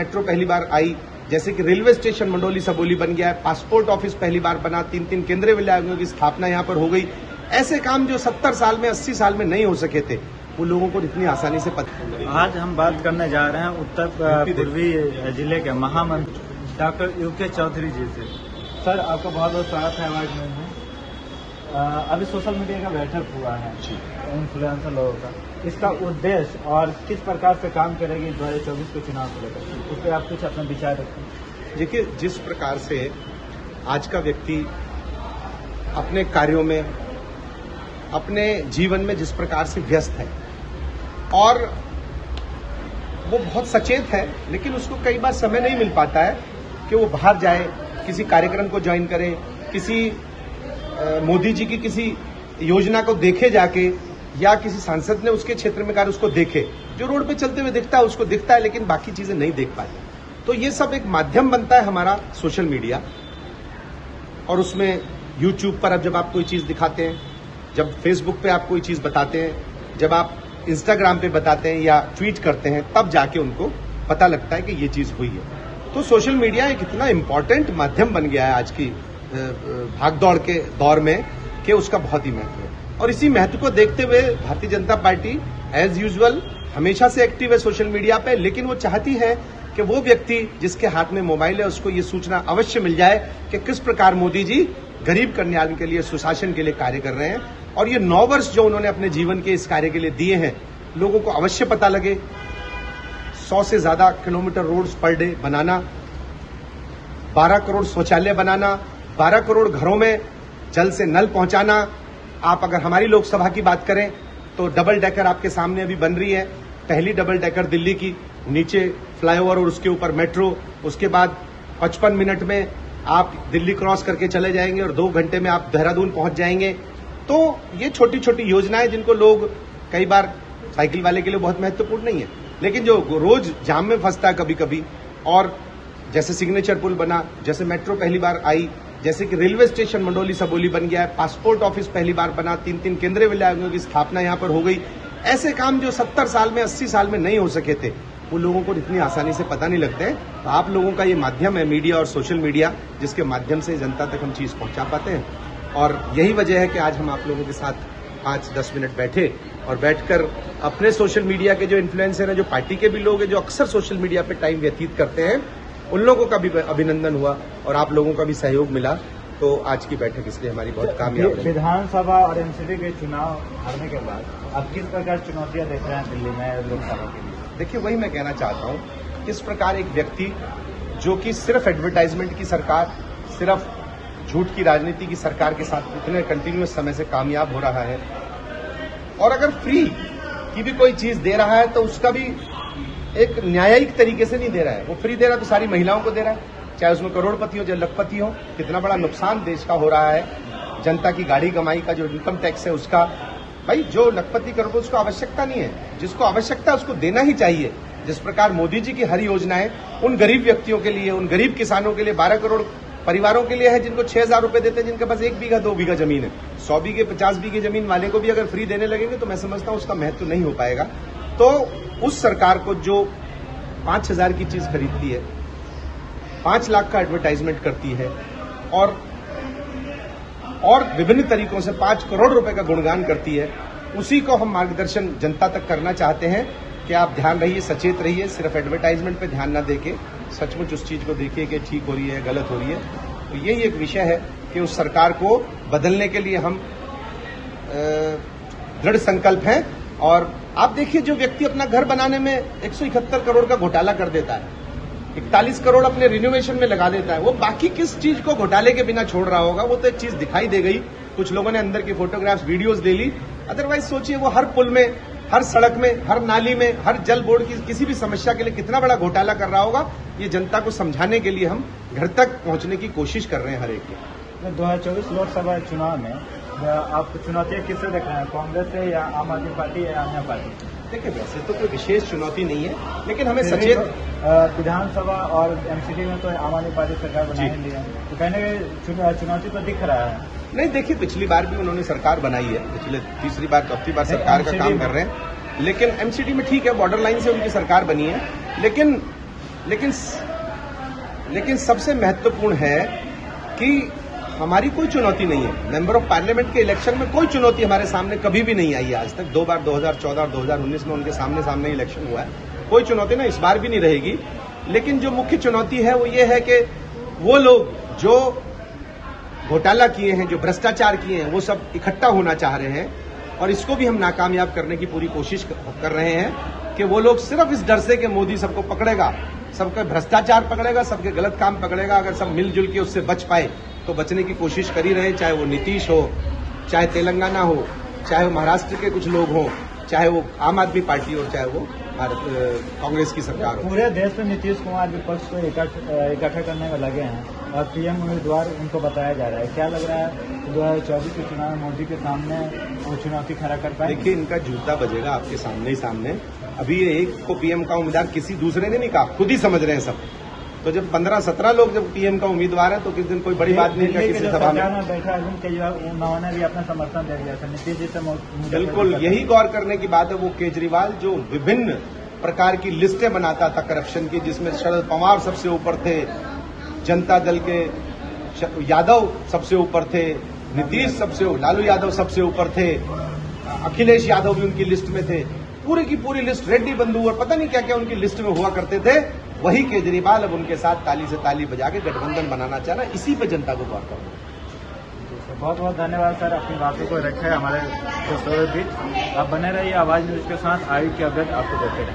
Metro पहली बार आई, जैसे कि रेलवे स्टेशन मंडोली सबोली बन गया है, पासपोर्ट ऑफिस पहली बार बना, 3 केंद्रीय विद्यालयों की स्थापना यहाँ पर हो गई। ऐसे काम जो 70 साल में 80 साल में नहीं हो सके थे, वो लोगों को इतनी आसानी से पता। आज हम बात करने जा रहे हैं उत्तर पूर्वी जिले के महामंत्री डॉक्टर यूके चौधरी जी से। सर, आपका बहुत बहुत स्वागत है आवाज में। अभी सोशल मीडिया का बैठक हुआ है इन्फ्लुएंसर लोगों का, इसका उद्देश्य और किस प्रकार से काम करेगी 2024 के चुनाव को लेकर, उस पर आप कुछ अपना विचार रखें। देखिए, जिस प्रकार से आज का व्यक्ति अपने कार्यों में, अपने जीवन में जिस प्रकार से व्यस्त है और वो बहुत सचेत है, लेकिन उसको कई बार समय नहीं मिल पाता है कि वो बाहर जाए, किसी कार्यक्रम को ज्वाइन करे, किसी मोदी जी की किसी योजना को देखे जाके, या किसी सांसद ने उसके क्षेत्र में कार्य उसको देखे, जो रोड पे चलते हुए दिखता है उसको दिखता है, लेकिन बाकी चीजें नहीं देख पाए। तो ये सब एक माध्यम बनता है हमारा सोशल मीडिया, और उसमें यूट्यूब पर अब जब आप कोई चीज दिखाते हैं, जब फेसबुक पे आप कोई चीज बताते हैं, जब आप इंस्टाग्राम पे बताते हैं या ट्वीट करते हैं, तब जाके उनको पता लगता है कि ये चीज हुई है। तो सोशल मीडिया एक इतना इंपॉर्टेंट माध्यम बन गया है आज की भागदौड़ के दौर में कि उसका बहुत ही महत्व है। और इसी महत्व को देखते हुए Bharatiya Janata party as usual हमेशा से एक्टिव है सोशल मीडिया पे, लेकिन वो चाहती है कि वो व्यक्ति जिसके हाथ में मोबाइल है उसको ये सूचना अवश्य मिल जाए कि किस प्रकार मोदी जी गरीब कल्याण के लिए, सुशासन के लिए कार्य कर रहे हैं। और ये 9 वर्ष जो उन्होंने अपने जीवन के इस कार्य के लिए दिए हैं, लोगों को अवश्य पता लगे। 100 से ज्यादा किलोमीटर रोड्स पर डे बनाना, 12 करोड़ शौचालय बनाना, 12 करोड़ घरों में जल से नल पहुंचाना। आप अगर हमारी लोकसभा की बात करें तो डबल डेकर आपके सामने अभी बन रही है। पहली डबल डेकर दिल्ली की, नीचे फ्लाईओवर और उसके ऊपर मेट्रो, उसके बाद 55 मिनट में आप दिल्ली क्रॉस करके चले जाएंगे और 2 घंटे में आप देहरादून पहुंच जाएंगे। तो ये छोटी छोटी योजनाएं जिनको लोग कई बार साइकिल वाले के लिए बहुत महत्वपूर्ण नहीं है, लेकिन जो रोज जाम में फंसता है कभी कभी, और जैसे सिग्नेचर पुल बना, जैसे मेट्रो पहली बार आई, जैसे कि रेलवे स्टेशन मंडोली सबोली बन गया है, पासपोर्ट ऑफिस पहली बार बना, 3 केंद्रीय विद्यालयों की स्थापना यहाँ पर हो गई। ऐसे काम जो 70 साल में 80 साल में नहीं हो सके थे, वो लोगों को इतनी आसानी से पता नहीं लगते हैं। तो आप लोगों का ये माध्यम है मीडिया और सोशल मीडिया, जिसके माध्यम से जनता तक हम चीज पहुंचा पाते हैं। और यही वजह है कि आज हम आप लोगों के साथ 5-10 मिनट बैठे और बैठकर अपने सोशल मीडिया के जो इन्फ्लुएंसर हैं, जो पार्टी के भी लोग हैं, जो अक्सर सोशल मीडिया पर टाइम व्यतीत करते हैं, उन लोगों का भी अभिनंदन हुआ और आप लोगों का भी सहयोग मिला। तो आज की बैठक इसलिए हमारी बहुत कामयाब है। विधानसभा और एमसीडी के चुनाव हारने के बाद अब किस प्रकार चुनौतियां देख रहे हैं दिल्ली में लोकसभा के लिए? देखिए, वही मैं कहना चाहता हूँ, किस प्रकार एक व्यक्ति जो कि सिर्फ एडवर्टाइजमेंट की सरकार, सिर्फ झूठ की राजनीति की सरकार के साथ इतने कंटिन्यूअस समय से कामयाब हो रहा है, और अगर फ्री की भी कोई चीज दे रहा है तो उसका भी एक न्यायिक तरीके से नहीं दे रहा है। वो फ्री दे रहा है तो सारी महिलाओं को दे रहा है, चाहे उसमें करोड़पति हो चाहे लखपति हो। कितना बड़ा नुकसान देश का हो रहा है। जनता की गाड़ी कमाई का जो इनकम टैक्स है उसका, भाई जो लखपति करोड़ उसको आवश्यकता नहीं है, जिसको आवश्यकता है उसको देना ही चाहिए। जिस प्रकार मोदी जी की हर योजनाएं उन गरीब व्यक्तियों के लिए, उन गरीब किसानों के लिए, 12 करोड़ परिवारों के लिए है जिनको 6,000 रुपए देते हैं, जिनके पास 1 बीघा 2 बीघा जमीन है। 100 बीघे 50 बीघे जमीन वाले को भी अगर फ्री देने लगेंगे तो मैं समझता हूं उसका महत्व नहीं हो पाएगा। तो उस सरकार को जो 5,000 की चीज खरीदती है, 5 लाख का एडवर्टाइजमेंट करती है, और विभिन्न तरीकों से 5 करोड़ रुपए का गुणगान करती है, उसी को हम मार्गदर्शन जनता तक करना चाहते हैं कि आप ध्यान रहिए, सचेत रहिए, सिर्फ एडवर्टाइजमेंट पे ध्यान ना देके सचमुच उस चीज को देखिए कि ठीक हो रही है, गलत हो रही है। तो यही एक विषय है कि उस सरकार को बदलने के लिए हम दृढ़ संकल्प हैं। और आप देखिए, जो व्यक्ति अपना घर बनाने में 171 करोड़ का घोटाला कर देता है, 41 करोड़ अपने रिनोवेशन में लगा देता है, वो बाकी किस चीज को घोटाले के बिना छोड़ रहा होगा? वो तो एक चीज दिखाई दे गई, कुछ लोगों ने अंदर की फोटोग्राफ्स वीडियोस दे ली। अदरवाइज सोचिए, वो हर पुल में, हर सड़क में, हर नाली में, हर जल बोर्ड की किसी भी समस्या के लिए कितना बड़ा घोटाला कर रहा होगा। ये जनता को समझाने के लिए हम घर तक पहुंचने की कोशिश कर रहे हैं हर एक के। 2024 लोकसभा चुनाव में आप चुनौतियां किससे देख रहे हैं, कांग्रेस से या आम आदमी पार्टी या अन्य पार्टी? देखिए, वैसे तो कोई विशेष चुनौती नहीं है, लेकिन हमें सचेत विधानसभा और एमसीडी में तो आम आदमी पार्टी सरकार बना ही लिया, तो कहने चुनौती तो दिख रहा है। नहीं, देखिए, पिछली बार भी उन्होंने सरकार बनाई है, पिछले तीसरी बार चौथी बार सरकार का काम कर रहे हैं, लेकिन एमसीडी में ठीक है, बॉर्डर लाइन से उनकी सरकार बनी है, लेकिन लेकिन सबसे महत्वपूर्ण है कि हमारी कोई चुनौती नहीं है। मेंबर ऑफ पार्लियामेंट के इलेक्शन में कोई चुनौती हमारे सामने कभी भी नहीं आई है आज तक। 2 बार 2014 और 2019 में उनके सामने इलेक्शन हुआ है, कोई चुनौती ना, इस बार भी नहीं रहेगी। लेकिन जो मुख्य चुनौती है वो ये है कि वो लोग जो घोटाला किए हैं, जो भ्रष्टाचार किए हैं, वो सब इकट्ठा होना चाह रहे हैं और इसको भी हम नाकामयाब करने की पूरी कोशिश कर रहे हैं कि वो लोग सिर्फ इस डर से कि मोदी सबको पकड़ेगा, सबका भ्रष्टाचार पकड़ेगा, सबके गलत काम पकड़ेगा, अगर सब मिलजुल के उससे बच पाए तो बचने की कोशिश कर ही रहे हैं। चाहे वो नीतीश हो, चाहे तेलंगाना हो, चाहे वो महाराष्ट्र के कुछ लोग हों, चाहे वो आम आदमी पार्टी हो, चाहे वो कांग्रेस की सरकार हो। पूरे देश में नीतीश कुमार विपक्ष को इकट्ठा करने में लगे हैं और पीएम उम्मीदवार उनको बताया जा रहा है। क्या लग रहा है 2024 के चुनाव में मोदी के सामने वो चुनौती खड़ा कर पाए? देखिए, इनका जूता बजेगा आपके सामने ही सामने। अभी एक को पीएम का उम्मीदवार किसी दूसरे ने नहीं कहा, खुद ही समझ रहे हैं सब। तो जब 15-17 लोग जब पीएम का उम्मीदवार है तो किस दिन कोई बड़ी बात नहीं है किसी सभा में बैठा अरविंद केजरीवाल, उन्होंने भी अपना समर्थन दे दिया था नीतीश जी से। बिल्कुल यही गौर करने की बात है। वो केजरीवाल जो विभिन्न प्रकार की लिस्टें बनाता था करप्शन की, जिसमें शरद पवार सबसे ऊपर थे, जनता दल के यादव सबसे ऊपर थे, नीतीश लालू यादव सबसे ऊपर थे, अखिलेश यादव भी उनकी लिस्ट में थे, पूरी की पूरी लिस्ट, रेड्डी बंधु और पता नहीं क्या क्या उनकी लिस्ट में हुआ करते थे। वही केजरीवाल अब उनके साथ ताली से ताली बजा के गठबंधन बनाना चाह रहा है। इसी पे जनता को गौर करना है। बहुत बहुत धन्यवाद सर, अपनी बातों को रखा है हमारे दोस्तों के बीच। आप बने रहिए आवाज न्यूज के साथ, आयु की अपडेट आपको देते रहें।